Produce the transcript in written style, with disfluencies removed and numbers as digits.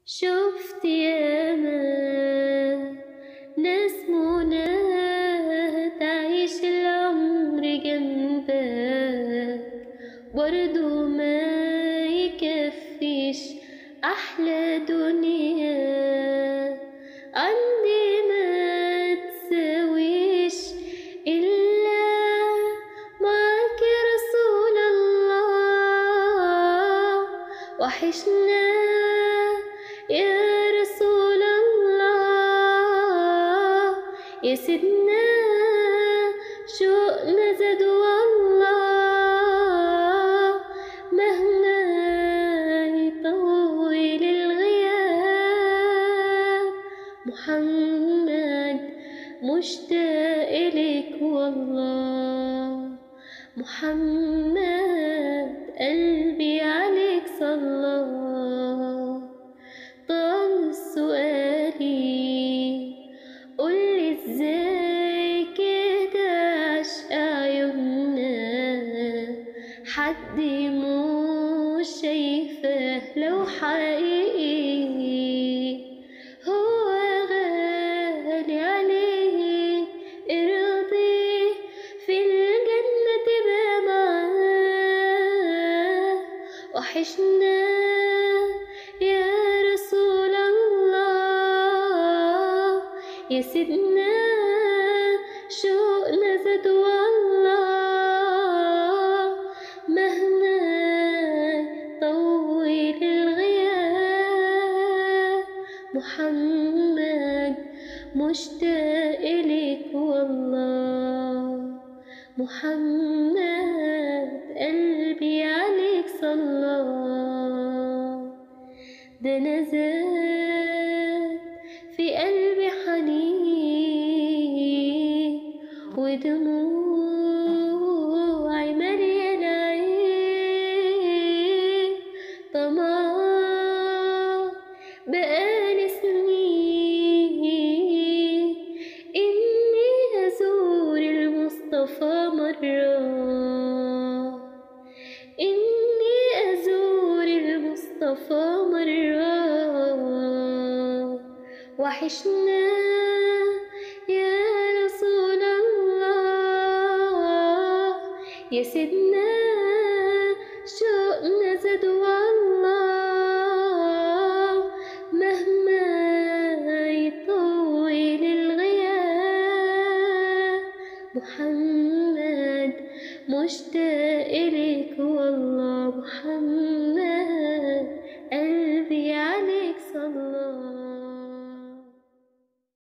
شفت ياما ناس منى تعيش العمر جنبك برضو ما يكفيش أحلى دنيا عندي ما تساويش إلا معاك يا رسول الله. وحشنا يارسول الله، يا سيدنا شوقنا زاد والله مهما يطول الغياب. محمد مشتاق لك والله، محمد قلبي عليك صلى. طال سؤالي قولي ازاي كده عشق عيوننا حد مش شايفاه لو حقيقي هو غالي عليه ارضي في الجنة تبقى معاه. وحشنا يا رسول الله، يا سيدنا شوقنا زاد والله مهما طول الغياب. محمد مشتاق لك والله، محمد قلبي عليك صلى. ده أنا زاد في قلبي حنين ودموعي مليانة عين، طمع بقالي سنين إني أزور المصطفى مرة، إني أزور المصطفى مرة. وحشنا يا رسول الله، يا سيدنا شوقنا زاد والله مهما يطول الغياب. محمد مشتاق